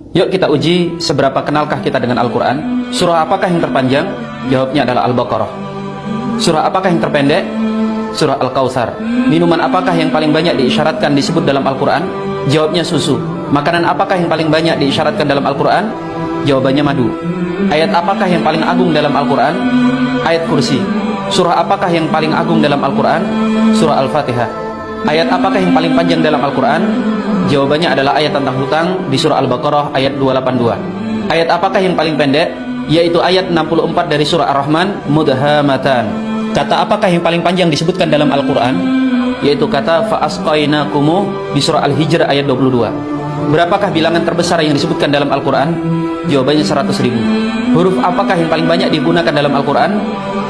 Yuk kita uji seberapa kenalkah kita dengan Al-Quran. Surah apakah yang terpanjang? Jawabnya adalah Al-Baqarah. Surah apakah yang terpendek? Surah Al-Kautsar. Minuman apakah yang paling banyak diisyaratkan disebut dalam Al-Quran? Jawabnya susu. Makanan apakah yang paling banyak diisyaratkan dalam Al-Quran? Jawabannya madu. Ayat apakah yang paling agung dalam Al-Quran? Ayat kursi. Surah apakah yang paling agung dalam Al-Quran? Surah Al-Fatihah. Ayat apakah yang paling panjang dalam Al-Quran? Jawabannya adalah ayat tentang hutang di surah Al-Baqarah ayat 282. Ayat apakah yang paling pendek? Yaitu ayat 64 dari surah Ar-Rahman, Mudhamatan. Kata apakah yang paling panjang disebutkan dalam Al-Quran? Yaitu kata fa'asqainakumu di surah Al-Hijr ayat 22. Berapakah bilangan terbesar yang disebutkan dalam Al-Quran? Jawabannya 100.000. Huruf apakah yang paling banyak digunakan dalam Al-Quran?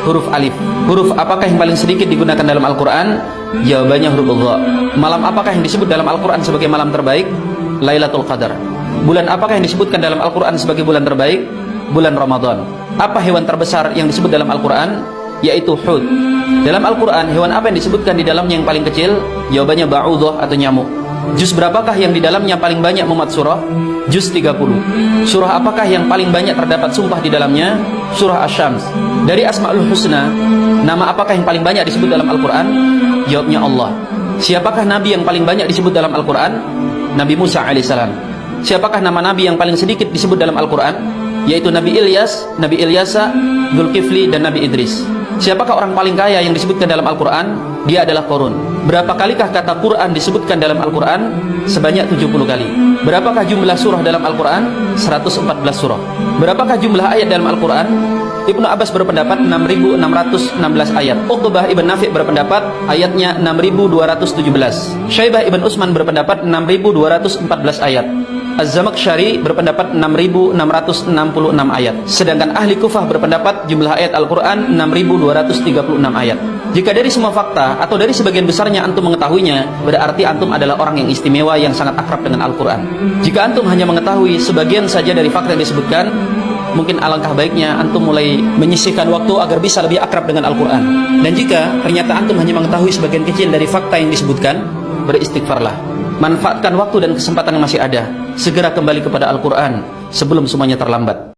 Huruf alif. Huruf apakah yang paling sedikit digunakan dalam Al-Quran? Jawabannya huruf dha. Malam apakah yang disebut dalam Al-Quran sebagai malam terbaik? Lailatul Qadar. Bulan apakah yang disebutkan dalam Al-Quran sebagai bulan terbaik? Bulan Ramadan. Apa hewan terbesar yang disebut dalam Al-Quran? Yaitu hud. Dalam Al-Quran, hewan apa yang disebutkan di dalamnya yang paling kecil? Jawabannya ba'udah atau nyamuk. Juz berapakah yang di dalamnya paling banyak muat surah? Juz 30. Surah apakah yang paling banyak terdapat sumpah di dalamnya? Surah Asy-Syams. Dari Asmaul Husna, nama apakah yang paling banyak disebut dalam Al-Quran? Jawabnya Allah. Siapakah nabi yang paling banyak disebut dalam Al-Quran? Nabi Musa alaihissalam. Siapakah nama nabi yang paling sedikit disebut dalam Al-Quran? Yaitu Nabi Ilyas, Nabi Ilyasa, Dzulkifli, dan Nabi Idris. Siapakah orang paling kaya yang disebutkan dalam Al-Quran? Dia adalah Qarun. Berapa kalikah kata Quran disebutkan dalam Al-Quran? Sebanyak 70 kali. Berapakah jumlah surah dalam Al-Quran? 114 surah. Berapakah jumlah ayat dalam Al-Quran? Ibnu Abbas berpendapat 6.616 ayat. Uqbah ibn Nafi' berpendapat ayatnya 6.217. Syaibah ibn Utsman berpendapat 6.214 ayat. Az-Zamakhsyari berpendapat 6.666 ayat. Sedangkan ahli Kufah berpendapat jumlah ayat Al-Quran 6.236 ayat. Jika dari semua fakta atau dari sebagian besarnya antum mengetahuinya, berarti antum adalah orang yang istimewa yang sangat akrab dengan Al-Quran. Jika antum hanya mengetahui sebagian saja dari fakta yang disebutkan, mungkin alangkah baiknya antum mulai menyisihkan waktu agar bisa lebih akrab dengan Al-Quran. Dan jika ternyata antum hanya mengetahui sebagian kecil dari fakta yang disebutkan, beristighfarlah. Manfaatkan waktu dan kesempatan yang masih ada. Segera kembali kepada Al-Quran sebelum semuanya terlambat.